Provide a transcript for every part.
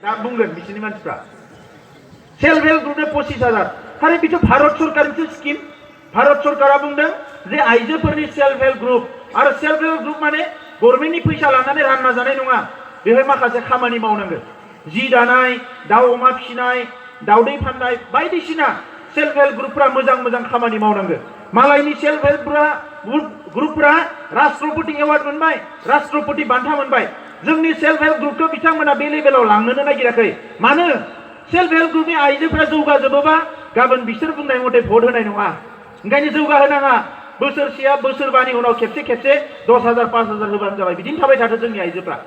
दा बुंगोन बिसोरनि मानसिफ्रा सेल्फ हेल्प ग्रुपनो 25,000 खालि बिथ' भारत सरकारनिसो स्किम भारत सरकारा बुंदों जे आइजोफोरनि सेल्फ हेल्प ग्रुप आरो सेल्फ हेल्प ग्रुप माने गभर्नमेन्टनि फैसा लानानै रानना जानाय नङा बेवहाय माखासे खामानि मावनांगोन जि दानाय दाउ अमा फिसिनाय दाउदै फाननाय बायदिसिना सेल्फ हेल्प ग्रुपफ्रा मोजां मोजां खामानि मावनांगोन मालायनि सेल्फ हेल्प ग्रुपफ्रा राष्ट्रपति एवार्ड मोनबाय राष्ट्रपति बान्था मोनबाय जोंनि सेल्फ हेल्प ग्रुपखौ बिथांमोना बे लेभेलाव लांनोनो नागिराखै मानो सेल्फ हेल्प ग्रुपनि आइजोफोरा जौगाजोबोबा गाबोन बिसोर बुंनाय मथे भट होनाय नङा ओंखायनो जौगाहोनाङा बोसोरसेया बोसोरबानि उनाव खेबसे 10,000 5,000 होबानो जाबाय बिदिनो थाबाय थाथों जोंनि आइजोफ्रा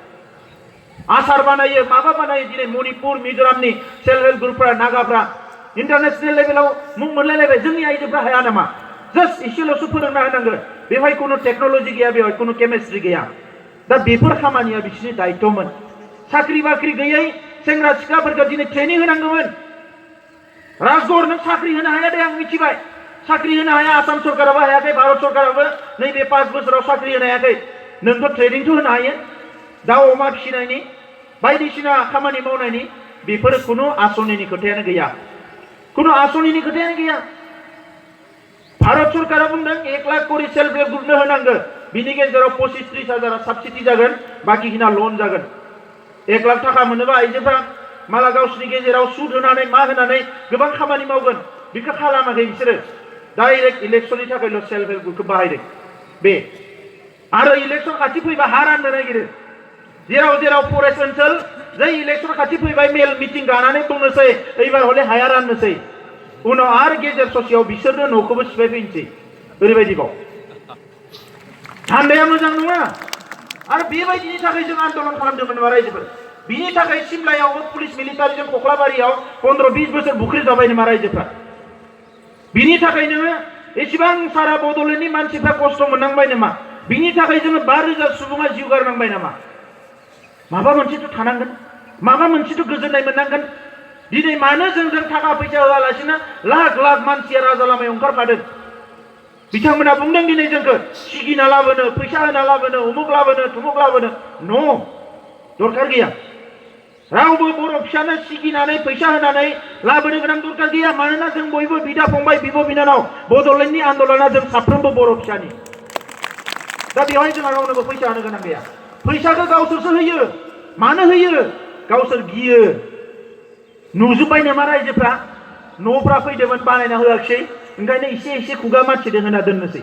आसार बानायो माबा बानायो दिनै मणिपुर मिजोरामनि सेल्फ हेल्प ग्रुपफ्रा नागाफ्रा इन्टारनेशनेल लेभेलाव मुं मोनलायलायबाय जोंनि आइजोफ्रा हाया नामा जास्ट एसेल'सो फोरोंना होनांगोन बेवहाय खुनु टेक्न'लजि गैया बेवहाय खुनु केमिस्ट्रि गैया दा बेफोर खामानिया बिसोरनि दायित्वमोन साख्रि बाख्रि गैयै सेंग्रा सिख्लाफोरखौ दिनै ट्रेनिं होनांगौमोन राजगौर नों साख्रि होनो हाया दे आं मिथिबाय साख्रि होनो हाया आसाम सरकाराबो हायाखै भारत सरकाराबो नैबे 5 बोसोराव साख्रि होनो हायाखै नोंथ' ट्रेनिंथ' होनो हायो दाउ अमा फिसिनायनि बायदिसिना खामानि मावनायनि बेफोर खुनु आसनिनि खोथायानो गैया खुनु आसनिनि खोथायानो गैया भारत सरकारा बुंदों 1 लाख करि सेल्फ हेल्प ग्रुपनो होनांगोन बिनि गेजेराव 25-30 हाजारा साबसिडि जागोन बाकिखिना लन जागोन 1 लाख थाखा मोनोबा आइजोफ्रा माला गावसोरनि गेजेराव सुद होनानै मा होनानै गोबां खामानि मावगोन बेखौ खालामाखै बिसोरो डाइरेक्ट इलेक्शननि थाखायल' सेल्फ हेल्प ग्रुपखौ बाहायदों बे आरो इलेक्शन खाथि फैबा हा राननो नागिरो जेराव जेराव फरेस्ट ओनसोल जै इलेक्शन खाथि फैबाय मेल मिटिं गानानै बुंनोसै एबार हले हाया राननोसै उनाव आरो गेजेर ससेयाव बिसोरनो न'खौबो सिफाय फैनोसै ओरैबायदिबाव धान्दाया मोजां नङा आरो बेबायदिनि थाखाय जों आन्दलन खालामदोंमोन नामा रायजोफोर बिनि थाखाय सिमलायावबो पुलिस मिलिटारिजों कख्लाबारियाव 15-20 बोसोर बुख्रिजाबाय नामा रायजोफ्रा बिनि थाखाय नोङो एसेबां सारा बड'लेण्डनि मानसिफ्रा खस्थ' मोननांबाय नामा बिनि थाखाय जोङो 5,000 सुबुङा जिउ गारनांबाय नामा माबा मोनसेथ' थानांगोन माबा मोनसेथ' गोजोननाय मोननांगोन दिनै मानो जों थाखा फैसा होआलासिनो लाख लाख मानसिया राजा लामायाव ओंखारफादों बिथांमोना बुंदों दिनै जोंखौ सिगिना लाबोनो फैसा होना लाबोनो उमुक लाबोनो थुमुक लाबोनो न' दरखार गैया रावबो बर' फिसानो सिगिनानै फैसा होनानै लाबोनो गोनां दरखार गैया मानोना जों बयबो बिदा फंबाय बिब' बिनानाव बड'लेण्डनि आन्दलना जों साफ्रोमबो बर' फिसानि दा बेवहाय जोंहा रावनोबो फैसा होनो गोनां गैया फैसाखौ गावसोरसो होयो मानो होयो गावसोर गियो नुजोब्बाय नामा रायजोफ्रा न'फ्रा फैदोंमोन बानायना होआखिसै ओंखायनो एसे खुगा मानसिदों होना दोननोसै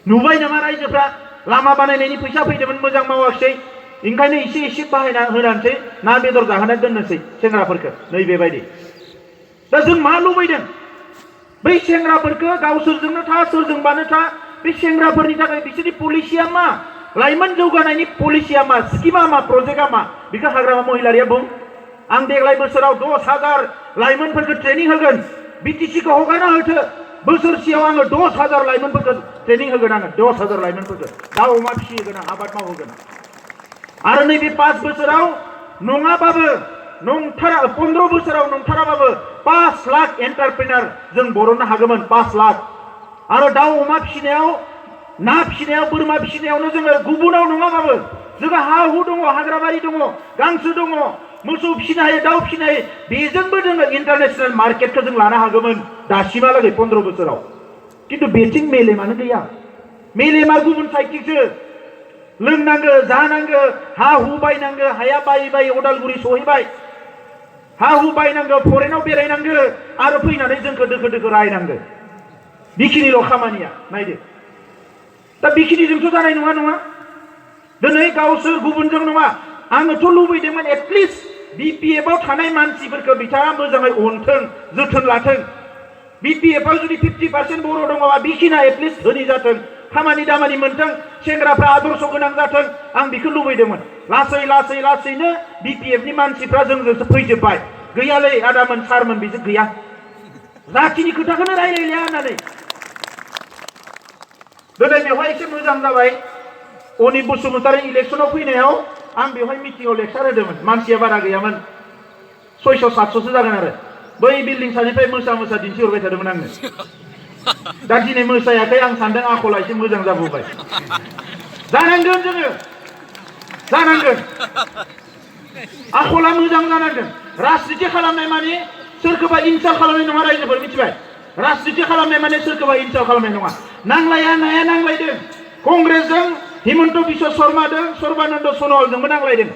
नुबाय नामा रायजोफ्रा लामा बानायनायनि फैसा फैदोंमोन मोजां मावाखिसै ओंखायनो एसे बाहायना होनानैसै ना बेदर जाहोना दोननोसै सेंग्राफोरखौ नैबेबायदि दा जों मा लुबैदों बै सेंग्राफोरखौ गावसोरजोंनो था सोरजोंबानो था बे सेंग्राफोरनि थाखाय बिसोरनि पलिसिया मा लाइमोन जौगानायनि पलिसिया मा स्किमा मा प्रजेक्टआ मा बेखौ हाग्रामा महिलारिया बुं आं देग्लाय बोसोराव 10,000 लाइमोनफोरखौ ट्रेनिं होगोन बिटिसिखौ हगारना होथो बोसोरसेयाव आङो 10,000 लाइमोनफोरखौ ट्रेनिं होगोन आङो 10,000 लाइमोनफोरखौ दाउ अमा फिसिहोगोन आं आबाद मावहोगोन आरो नैबे 5 बोसोराव नङाबाबो 15 बोसोराव नंथाराबाबो 5 लाख एन्टारप्रेनार जों बरननो हागौमोन 5 लाख आरो दाउ अमा फिसिनायाव ना फिसिनायाव बोरमा फिसिनायावनो जोङो गुबुनाव नङाबाबो जोंहा हा हु दङ हाग्राबारि दङ गांसो दङ मोसौ फिसिनो हायो दाउ फिसिनो हायो बेजोंबो जोङो इन्टारनेशनेल मार्केटखौ जों लानो हागौमोन दासिमहालागै 15 बोसोराव खिन्थु बेथिं मेलेमानो गैया मेलेमा गुबुन साइडथिंसो लोंनांगो जानांगो हा हु बायनांगो हाया बायै अदालगुरि सहैबाय हा हु बायनांगो फरेनाव बेरायनांगो आरो फैनानै जोंखौ दोखो रायनांगो बेखिनिल' खामानिया नायदो दा बेखिनिजोंथ' जानाय नङा दिनै गावसोर गुबुनजों नङा आङोथ' लुबैदोंमोन एटलिस्ट बिपिएफआव थानाय मानसिफोरखौ बिथाङा मोजाङै अनथों जोथोन लाथों बिपिएफआव जुदि 50% बर' दङबा बेखिना एटलिस्ट धोनि जाथों खामानि दामानि मोनथों सेंग्राफ्रा आदर्श गोनां जाथों आं बेखौ लुबैदोंमोन लासैनो बिपिएफनि मानसिफ्रा जोंजोंसो फैजोब्बाय गैयालै आदामोन सारमोन बेजों गैया जाथिनि खोथाखौनो रायलायलिया होननानै दिनै बेवहाय एसे मोजां जाबाय अनित बसुमतारी इलेक्शनाव फैनायाव आं बेवहाय मिटिंआव लेक्सार होदोंमोन मानसिया बारा गैयामोन 600-700सो जागोन आरो बै बिल्डिं सानिफ्राय मोसा दिन्थिहरबाय थादोंमोन आङो दा दिनै मोसायाखै आं सानदों आखला एसे मोजां जाबोबाय जानांगोन जोङो जानांगोन आखला मोजां जानांगोन राजनिति खालामनाय माने सोरखौबा इनसाल्ट खालामनाय नङा रायजोफोर मिथिबाय राजनिति खालामनाय माने सोरखौबा इनसाल्ट खालामनाय नङा नांलाया नाया नांलायदों कंग्रेसजों हिमन्त बिश्व शर्माजों सर्बानन्द सनवालजोंबो नांलायदों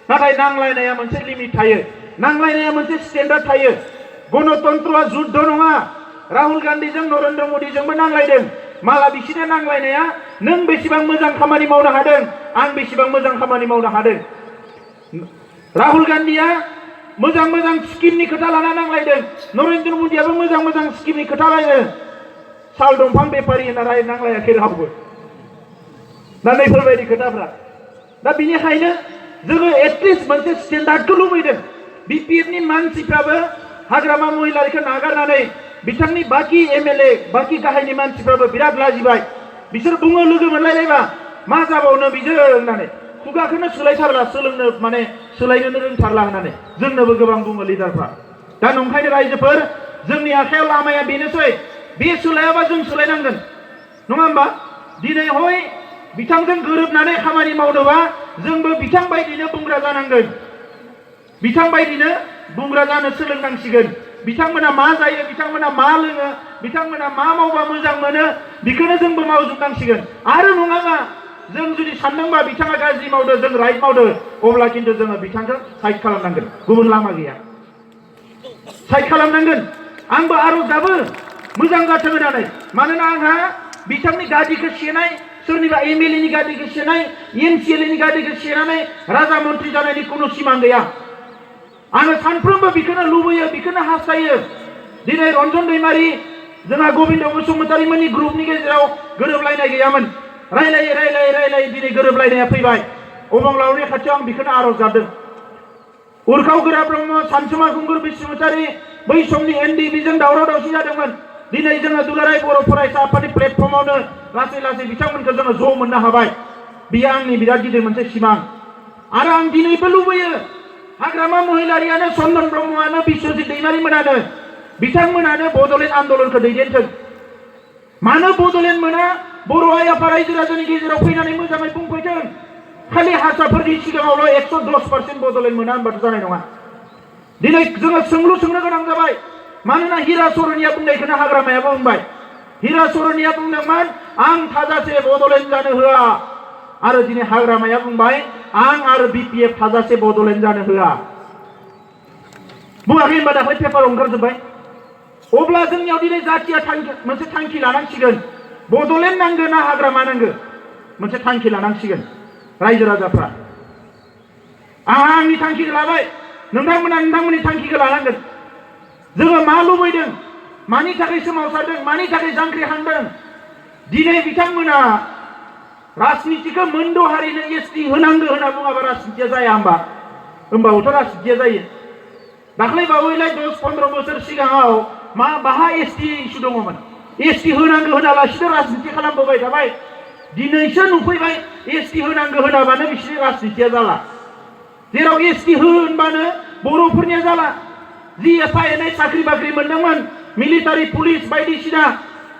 नाथाय नांलायनाया मोनसे लिमिट थायो नांलायनाया मोनसे स्टेन्डार्ड थायो गणतन्त्रआ जुद्ध नङा राहुल गान्धीजों नरेन्द्र मोदीजोंबो नांलायदों माला बिसिनो नांलायनाया नों बेसेबां मोजां खामानि मावनो हादों आं बेसेबां मोजां खामानि मावनो हादों राहुल गान्धीया मोजां मोजां स्किमनि खोथा लाना नांलायदों नरेन्द्र मोदीयाबो मोजां मोजां स्किमनि खोथा लायो साल दंफां बेपारि होनना नांलायाखै रावबो दा नैफोरबायदि खोथाफ्रा दा बिनिखायनो जोङो एटलिस्ट मोनसे स्टेन्डार्डखौ लुबैदों बिपिएफनि मानसिफ्राबो हाग्रामा महिलारिखौ नागारनानै बिथांनि बाकी एमएलए बाकी गाहायनि मानसिफ्राबो बिराद लाजिबाय बिसोर बुङो लोगो मोनलायलायबा मा जाबावनो बिजों होननानै खुगाखौनो सोलायथारला सोलोंनो माने सोलायनोनो रोंथारला होननानै जोंनोबो गोबां बुङो लिडारफ्रा दा नंखायनो रायजोफोर जोंनि आखायाव लामाया बेनोसै बे सोलायाबा जों सोलायनांगोन नङा होमबा दिनै हय बिथांजों गोरोबनानै खामानि मावनोबा जोंबो बिथां बायदिनो बुंग्रा जानांगोन बिथां बायदिनो बुंग्रा जानो सोलोंनांसिगोन बिथांमोना मा जायो बिथांमोना मा लोङो बिथांमोना मा मावबा मोजां मोनो बेखौनो जोंबो मावजोबनांसिगोन आरो नङाबा जों जुदि सानदोंबा बिथाङा गाज्रि मावदो जों राइट मावदो अब्ला खिन्थु जोङो बिथांखौ साइड खालामनांगोन गुबुन लामा गैया साइड खालामनांगोन आंबो आरज गाबो मोजां जाथों होननानै मानोना आंहा बिथांनि गादिखौ सेनाय सोरनिबा एमएलए नि गादिखौ सेनाय एमसिएलए नि गादिखौ सेनानै राजा मन्त्रि जानायनि कुनु सिमां गैया आङो सानफ्रोमबो बेखौनो लुबैयो बेखौनो हास्थायो दिनै रन्जन दैमारि जोंहा गबिन्द बसुमतारी मोननि ग्रुपनि गेजेराव गोरोबलायनाय गैयामोन रायलायै रायलायै रायलायै दिनै गोरोबलायनाया फैबाय अबंलावरिनि खाथियाव आं बेखौनो आरज गाबदों उरखाव गोरा ब्रह्म सानसुमा खुंगुर बसुमतारी बै समनि एनडिबिजों दावराव दावसि जादोंमोन दिनै जोङो दुलाराय बर' फरायसा आफादनि प्लेटफर्मावनो लासै लासै बिथांमोनखौ जोङो ज' मोननो हाबाय बेयो आंनि बिराद गिदिर मोनसे सिमां आरो आं दिनैबो लुबैयो हाग्रामा महिलारियानो चन्दन ब्रह्मआनो बिश्वजित दैमारिमोनानो बिथांमोनानो बड'लेण्ड आन्दलनखौ दैदेनथों मानो बड'लेण्ड मोना बर' आइ आफा रायजो राजानि गेजेराव फैनानै मोजाङै बुंफैथों खालि हारसाफोरनि सिगाङावल' 110% बड'लेण्ड मोना होनबाथ' जानाय नङा दिनै जोङो सोंलु सोंनो गोनां जाबाय मानोना हिरा सरनिया बुंनायखौनो हाग्रामायाबो बुंबाय हिरा सरनिया बुंदोंमोन आं थाजासे बड'लेण्ड जानो होआ आरो दिनै हाग्रामाया बुंबाय आं आरो बिपिएफ थाजासे बड'लेण्ड जानो होआ बुङाखै होनबा दाख्लै पेपार ओंखारजोब्बाय अब्ला जोंनियाव दिनै जाथिया मोनसे थांखि लानांसिगोन बड'लेण्ड नांगौ ना हाग्रामा नांगौ मोनसे थांखि लानांसिगोन रायजो राजाफ्रा आंहा आंनि थांखिखौ लाबाय नोंथांमोना नोंथांमोननि थांखिखौ लानांगोन जोङो मा लुबैदों मानि थाखाय सोमावसारदों मानि थाखाय जांख्रिखांदों दिनै बिथांमोना राजनितिखौ मोनद' हारिनो एसटि होनांगौ होनना बुङाबा राजनितिया जाया होमबाबोथ' राजनितिया जायो दाख्लै बावैलाय 10-15 बोसोर सिगाङाव मा बाहा एसटि इस्यु दङमोन एसटि होनांगौ होनालासिनो राजनिति खालामबोबाय थाबाय दिनैसो नुफैबाय एसटि होनांगौ होनाबानो बिसोरनि राजनितिया जाला जेराव एसटि होनबानो बर'फोरनिया जाला जि एफा एनै साख्रि बाख्रि मोनदोंमोन मिलिटारि पुलिस बायदिसिना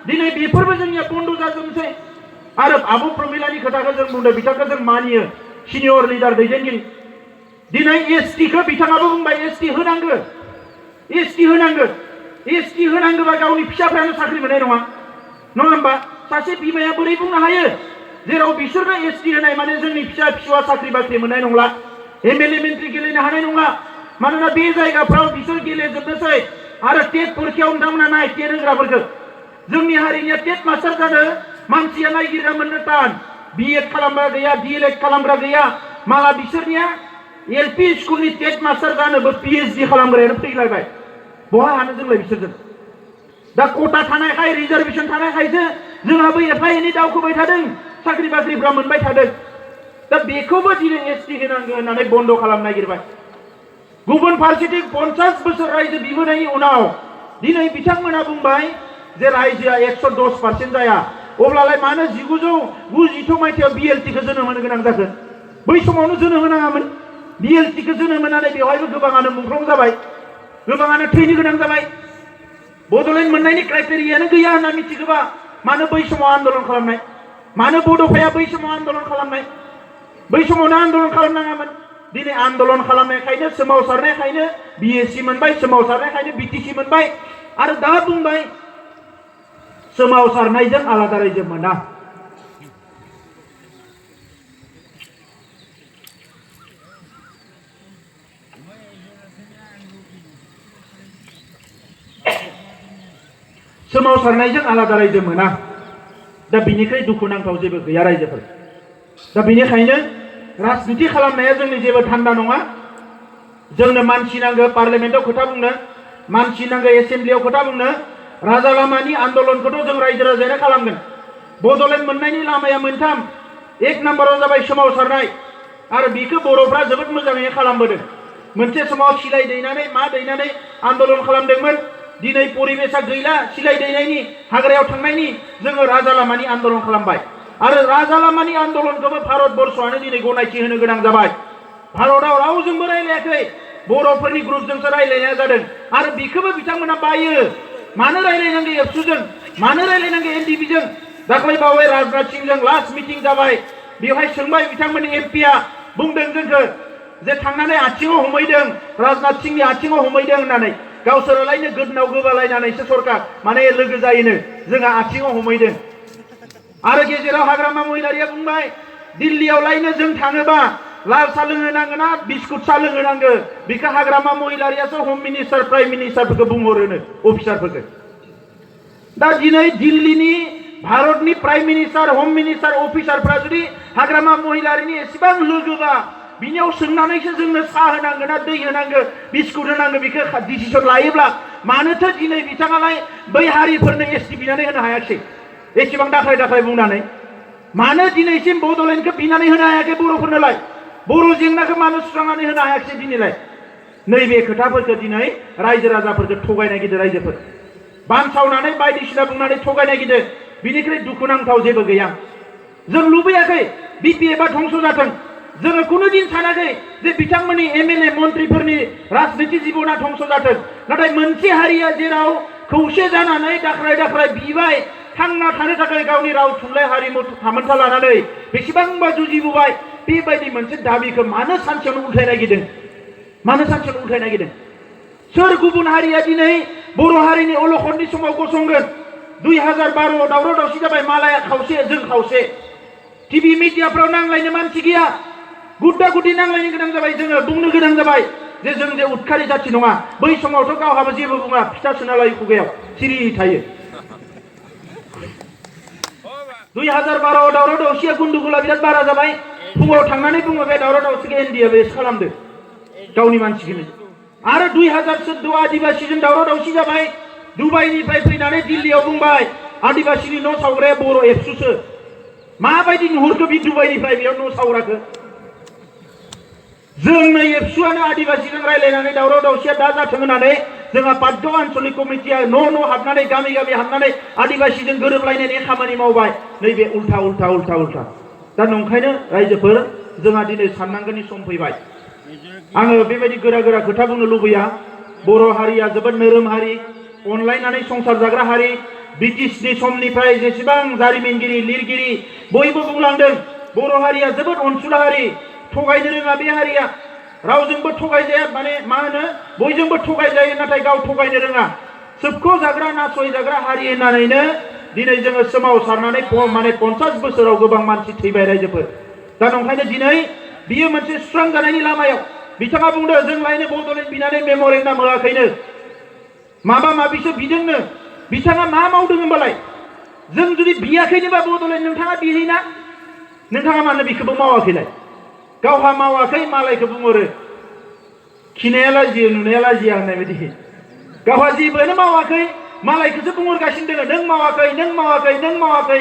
दिनै बेफोरबो जोंनिया बन्द' जाजोबनोसै आरो आब' प्रमिलानि खोथाखौ जों बुंदों बिथांखौ जों मानियो सिनियर लिडार दैदेनगिरि दिनै एसटिखौ बिथाङाबो बुंबाय एसटि होनांगौ एसटि होनांगौबा गावनि फिसाफ्रानो साख्रि मोननाय नङा होमबा सासे बिमाया बोरै बुंनो हायो जेराव बिसोरनो एसटि होनाय माने जोंनि फिसा फिसौआ साख्रि बाख्रि मोननाय नंला एमएलए मन्त्रि गेलेनो हानाय नंला मानोना बे जायगाफ्राव बिसोर गेलेजोबनोसै आरो टेट परीक्षायाव नोंथांमोना नाय टेट होग्राफोरखौ जोंनि हारिनिया टेट मास्टार जानो मानसिया नायगिरना मोननो टान बिएड खालामग्रा गैया डिएलएड खालामग्रा गैया माला बिसोरनिया एलपि स्कुलनि टेट मास्टार जानोबो पिएचडि खालामग्रायानो फैलायबाय बहा हानो जोंलाय बिसोरजों दा कोटा थानायखाय रिजार्भेसन थानायखायसो जोंहाबो एफा एनै दावखोबाय थादों साख्रि बाख्रिफ्रा मोनबाय थादों दा बेखौबो दिनै एसटि होनांगौ होननानै बन्द' खालामनो नागिरबाय गुबुन फारसेथिं 50 बोसोर रायजो बिबोनायनि उनाव दिनै बिथांमोना बुंबाय जे रायजोआ 110% जाया अब्लालाय मानो 1992 मायथाइयाव बिएलटिखौ जोनोम होनो गोनां जाखो बै समावनो जोनोम होनाङामोन बिएलटिखौ जोनोम होनानै बेवहायबो गोबाङानो मुंख्लं जाबाय गोबाङानो थैनो गोनां जाबाय बड'लेण्ड मोननायनि क्राइटेरियानो गैया होनना मिथिगौबा मानो बै समाव आन्दलन खालामनाय मानो बड'फाया बै समाव आन्दलन खालामनाय बै समावनो आन्दलन खालामनाङामोन दिनै आन्दलन खालामनायखायनो सोमावसारनायखायनो BSc मोनबाय सोमावसारनायखायनो BTC मोनबाय आरो दा बुंबाय सोमावसारनायजों आलादा रायजो मोना सोमावसारनायजों आलादा रायजो मोना दा बिनिख्रुइ दुखुनांथाव जेबो गैया रायजोफोर दा बिनिखायनो राजनिति खालामनाया जोंनि जेबो धान्दा नङा जोंनो मानसि नांगौ पार्लियामेन्टआव खोथा बुंनो मानसि नांगौ एसेम्ब्लियाव खोथा बुंनो राजा लामानि आन्दलनखौथ' जों रायजो राजायानो खालामगोन बड'लेण्ड मोननायनि लामाया मोनथाम एक नाम्बाराव जाबाय सोमावसारनाय आरो बेखौ बर'फ्रा जोबोद मोजाङै खालामबोदों मोनसे समाव सिलाइ दैनानै मा दैनानै आन्दलन खालामदोंमोन दिनै परिबेसा गैला सिलाइ दैनायनि हाग्रायाव थांनायनि जोङो राजा लामानि आन्दलन खालामबाय आरो राजा लामानि आन्दलनखौबो भारतबर्षआनो दिनै गनायथि होनो गोनां जाबाय भारतआव रावजोंबो रायलायाखै बर'फोरनि ग्रुपजोंसो रायलायनाय जादों आरो बेखौबो बिथांमोना बायो मानो रायलायनांगौ एबसुजों मानो रायलायनांगौ एनडिपिजों दाख्लै बावै राजनाथ सिंहजों लास्ट मिटिं जाबाय बेवहाय सोंबाय बिथांमोननि एमपिआ बुंदों जोंखौ जे थांनानै आथिङाव हमहैदों राजनाथ सिंहनि आथिङाव हमहैदों होननानै गावसोरलायनो गोदनाव गोबालायनानैसो सरकार माने लोगो जायोनो जोंहा आथिङाव हमहैदों आरो गेजेराव हाग्रामा महिलारिया बुंबाय दिल्लीयावलायनो जों थाङोबा लाल साहा लोंनो नांगौ ना बिस्कुट साहा लोंनो नांगौ बेखौ हाग्रामा महिलारियासो हम मिनिस्टार प्राइम मिनिस्टारफोरखौ बुंहरोनो अफिसारफोरखौ दा दिनै दिल्लीनि भारतनि प्राइम मिनिस्टार हम मिनिस्टार अफिसारफ्रा जुदि हाग्रामा महिलारिनि एसेबां लोगोबा बिनियाव सोंनानैसो जोंनो साहा होनांगौ ना दै होनांगौ बिस्कुट होनांगौ बेखौ डिसिसन लायोब्ला मानोथो दिनै बिथाङालाय बै हारिफोरनो एसटि बिनानै होनो हायाखै एसेबां दाख्लाय दाख्लाय बुंनानै मानो दिनैसिम बड'लेण्डखौ बिनानै होनो हायाखै बर'फोरनोलाय बर' जेंनाखौ मानो सुस्रांनानै होनो हायाखै दिनैलाय नैबे खोथाफोरखौ दिनै रायजो राजाफोरखौ थगायनाय गिदिर रायजोफोर बानसावनानै बायदिसिना बुंनानै थगायनाय गिदिर बिनिख्रुइ दुखुनांथाव जेबो गैया जों लुबैयाखै बिपिएफआ धंस जाथों जोङो कुनु दिन सानाखै जे बिथांमोननि एमएलए मन्त्रिफोरनि राजनिति जिबना धंस जाथों नाथाय मोनसे हारिया जेराव खौसे जानानै दाख्राय दाख्राय बिबाय थांना थानो थाखाय गावनि राव थुनलाइ हारिमु थामोन्था लानानै बेसेबांबा जुजिबोबाय बेबायदि मोनसे दाबिखौ मानो सानसेयावनो उल्थायनो नागिरदों मानो सानसेयावनो उल्थायनो नागिरदों सोर गुबुन हारिया दिनै बर' हारिनि अलखदनि समाव गसंगोन 2012 दावराव दावसि जाबाय मालाया खावसे जों खावसे टिभि मिडियाफ्राव नांलायनो मानसि गैया गुड्डा गुड्डि नांलायनो गोनां जाबाय जोङो बुंनो गोनां जाबाय जे जों जे उदखारि जाथि नङा बै समावथ' गावहाबो जेबो बुङा फिथा सोना लायो खुगायाव सिरि थायो 2012 दावराव दावसिया गुन्दुगुला बिराद बारा जाबाय फुङाव थांनानै बुङो बे दावराव दावसिखौ एनडिएफआ एस खालामदो गावनि मानसिखौनो आरो 2014 आदिबासिजों दावराव दावसि जाबाय दुबाइनिफ्राय फैनानै दिल्लीयाव बुंबाय आदिबासिनि न' सावग्राया बर' एबसुसो माबायदि नुहुरखो बे दुबाइनिफ्राय बेयाव न' सावग्राखौ जोंनो एबसुआनो आदिबासिजों रायलायनानै दावराव दावसिया दा जाथों होननानै जोंहा पाद्य आन्चलिक कमिटिया न' हाबनानै गामि गामि हाबनानै आदिबासिजों गोरोबलायनायनि खामानि मावबाय नैबे उल्था उल्था उल्था उल्था दा नंखायनो रायजोफोर जोंहा दिनै साननांगौनि सम फैबाय आङो बेबायदि गोरा गोरा खोथा बुंनो लुबैया बर' हारिया जोबोद नोरोम हारि अनलायनानै संसार जाग्रा हारि ब्रिटिशनि समनिफ्राय जेसेबां जारिमिनगिरि लिरगिरि बयबो बुंलांदों बर' हारिया जोबोद अनसुला हारि थगायनो रोङा बे हारिया रावजोंबो थगायजाया माने मा होनो बयजोंबो थगायजायो नाथाय गाव थगायनो रोङा सोबख' जाग्रा नासय जाग्रा हारि होननानैनो दिनै जोङो सोमावसारनानै माने 50 बोसोराव गोबां मानसि थैबाय रायजोफोर दा नंखायनो दिनै बियो मोनसे सुस्रांजानायनि लामायाव बिथाङा बुंदों जों लायनो बड'लेण्ड बिनानै मेम'रेन्डाम होआखैनो माबा माबिसो बिदोंनो बिथाङा मा मावदों होनबालाय जों जुदि बियाखैनोबा बड'लेण्ड नोंथाङा बिहैना नोंथाङा मानो बिखौबो मावाखैलाय गावहा मावाखै मालायखौ बुंहरो खिनाया लाजियो नुनाया लाजिया होननाय बायदि गावहा जेबोनो मावाखै मालायखौसो बुंहरगासिनो दङ नों मावाखै नों मावाखै नों मावाखै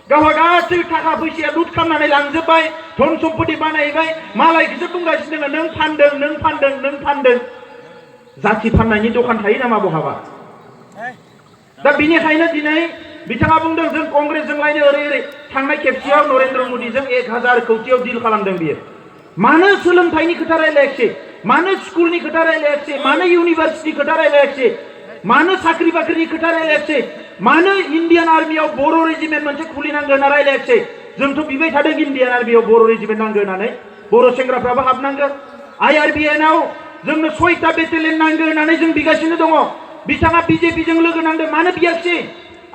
गावहा गासै थाखा फैसाया लुट खालामनानै लांजोब्बाय धन सम्पति बानायबाय मालायखौसो बुंगासिनो दङ नों फानदों नों फानदों नों फानदों जाथि फाननायनि दखान थायो नामा बहाबा दा बिनिखायनो दिनै बिथाङा बुंदों जों कंग्रेसजों लायनो ओरै ओरै थांनाय खेबसेयाव नरेन्द्र मोदीजों 1000 कोटियाव डिल खालामदों बियो मानो सोलोंथाइनि खोथा रायलायाखिसै मानो स्कुलनि खोथा रायलायाखिसै मानो इउनिभार्सिटि खोथा रायलायाखिसै मानो साख्रि बाख्रिनि खोथा रायलायाखिसै मानो इन्डियान आर्मियाव बर' रेजिमेन्ट मोनसे खुलिनांगौ होनना रायलायाखिसै जोंथ' बिबाय थादों इन्डियान आर्मियाव बर' रेजिमेन्ट नांगौ होननानै बर' सेंग्राफ्राबो हाबनांगोन IRBNआव जोंनो 6टा बेटेलियन नांगौ होननानै जों बिगासिनो दङ बिथाङा BJPजों लोगो नांदों मानो बियाखिसै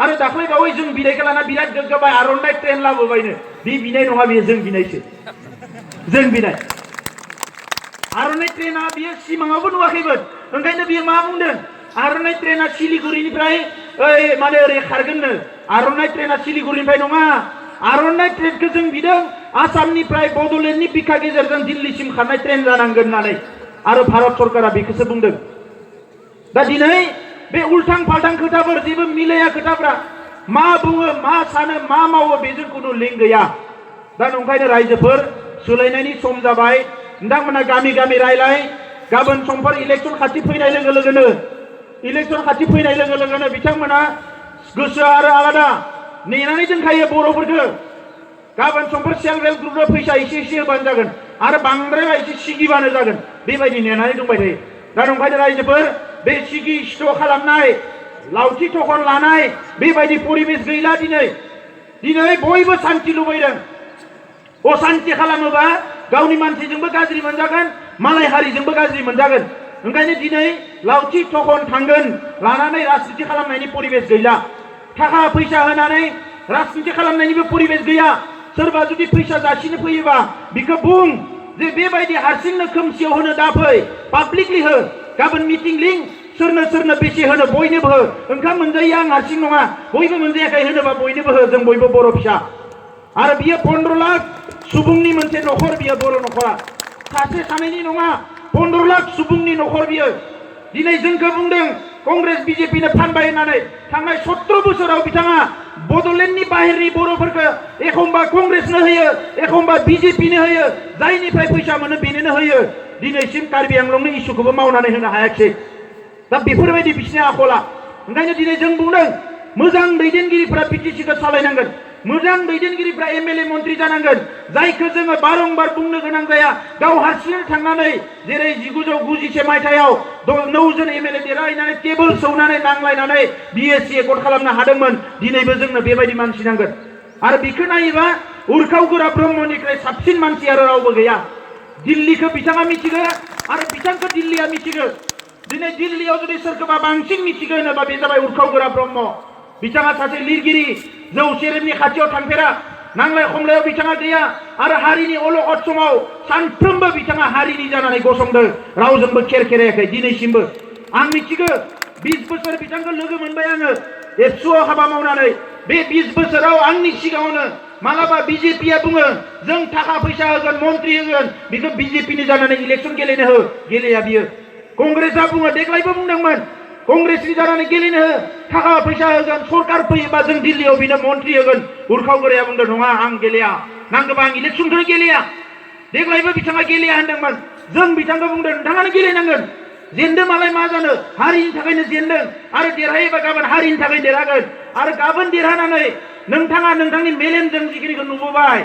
आरो दाख्लै बावै जों बिनायखौ लाना बिराद गोग्गाबाय आर'नाइ ट्रेन लाबोबायनो बे बिनाय नङा बेयो जों बिनायसो जों बिनाय आर'नाइ ट्रेना बियो सिमाङावबो नुवाखैमोन ओंखायनो बियो मा बुंदों आर'नाइ ट्रेना सिलिगुरिनिफ्राय माने ओरै खारगोननो आर'नाइ ट्रेना सिलिगुरिनिफ्राय नङा आर'नाइ ट्रेनखौ जों बिदों आसामनिफ्राय बड'लेण्डनि बिखा गेजेरजों दिल्लीसिम खारनाय ट्रेन जानांगोन होननानै आरो भारत सरकारा बेखौसो बुंदों दा दिनै बे उल्थां फाल्थां खोथाफोर जेबो मिलाया खोथाफ्रा मा बुङो मा सानो मा मावो बेजों खुनु लिंक गैया दा नंखायनो रायजोफोर सोलायनायनि सम जाबाय नोंथांमोना गामि गामि रायलाय गाबोन समफोर इलेक्सन खाथि फैनाय लोगो लोगोनो बिथांमोना गोसोआ आरो आलादा नेनानै दोनखायो बर'फोरखौ गाबोन समफोर सेल्फ हेल्प ग्रुपनो फैसा एसे होबानो जागोन आरो बांद्रायबा एसे सिगिबानो जागोन बेबायदि नेनानै दंबाय थायो दा नंखायनो रायजोफोर बे सिगि सिथ' खालामनाय लावथि थखन लानाय बेबायदि परिबेस गैला दिनै बयबो शान्ति लुबैदों अशान्ति खालामोबा गावनि मानसिजोंबो गाज्रि मोनजागोन मालाय हारिजोंबो गाज्रि मोनजागोन ओंखायनो दिनै लावथि थखन थांगोन लानानै राजनिति खालामनायनि परिबेस गैला थाखा फैसा होनानै राजनिति खालामनायनिबो परिबेस गैया सोरबा जुदि फैसा जासिनो फैयोबा बिखौ बुं जे बेबायदि हारसिंनो खोमसियाव होनो दाफै पाब्लिकलि हो गाबोन मिटिं लिं सोरनो बेसे होनो बयनोबो हो ओंखाम मोनजायो आं हारसिं नङा बयबो मोनजायाखै होनोबा बयनोबो हो जों बयबो बर' फिसा आरो बियो 15 लाख सुबुंनि मोनसे नखर बियो बर' नखरा सासे सानैनि नङा 15 लाख सुबुंनि नखर बियो दिनै जोंखौ बुंदों कंग्रेस BJPनो फानबाय होननानै थांनाय 17 बोसोराव बिथाङा बड'लेण्डनि बाहेरनि बर'फोरखौ एखमबा कंग्रेसनो होयो एखमबा BJPनो होयो जायनिफ्राय फैसा मोनो बेनोनो होयो दिनैसिम कार्बि आंलंनि इस्युखौबो मावनानै होनो हायाखै दा बेफोरबायदि बिसिनि आखला ओंखायनो दिनै जों बुंदों मोजां दैदेनगिरिफोरा PTCखौ सालायनांगोन मोजां दैदेनगिरिफ्रा MLA मन्त्रि जानांगोन जायखौ जोङो बारंबार बुंनो गोनां जाया गाव हारसिं थांनानै जेरै 1991 मायथाइयाव 9 जन MLA देरहाहैनानै टेबोल सौनानै नांलायनानै BSc एकर्ड खालामनो हादोंमोन दिनैबो जोंनो बेबायदि मानसि नांगोन आरो बेखौ नायोबा उर्खाव गोरा ब्रह्मनिफ्राय साबसिन मानसि आरो रावबो गैया दिल्लीखौ बिथाङा मिथिगौ आरो बिथांखौ दिल्लीया मिथिगौ दिनै दिल्लीयाव जुदि सोरखौबा बांसिन मिथिगौ होनोबा बे जाबाय उर्खाव गोरा ब्रह्म बिथाङा सासे लिरगिरि जौ सेरेबनि खाथियाव थांफेरा नांलाय खमलायाव बिथाङा गैया आरो हारिनि अलखद समाव सानफ्रोमबो बिथाङा हारिनि जानानै गसंदों रावजोंबो खेरायाखै दिनैसिमबो आं मिथिगौ 20 बोसोर बिथांखौ लोगो मोनबाय आङो एबसुआव हाबा मावनानै बे 20 बोसोराव आंनि सिगाङावनो मालाबा BJPया बुङो जों थाखा फैसा होगोन मन्त्रि होगोन बेखौ BJPनि जानानै इलेक्सन गेलेनो हो गेलेया बियो कंग्रेसआ बुङो देग्लायबो बुंदोंमोन कंग्रेसनि जानानै गेलेनो हो थाखा फैसा होगोन सरकार फैयोबा जों दिल्लीयाव बिनो मन्त्रि होगोन उर्खाव गोराया बुंदों नङा आं गेलेया नांगौबा आं इलेक्सनखौनो गेलेया देग्लायबो बिथाङा गेलेया होनदोंमोन जों बिथांखौ बुंदों नोंथाङानो गेलेनांगोन जेनदों मालाय मा जानो हारिनि थाखायनो जेनदों आरो देरहायोबा गाबोन हारिनि थाखाय देरहागोन आरो गाबोन देरहानानै नोंथाङा नोंथांनि मेलेमजों जिखिनिखौ नुबोबाय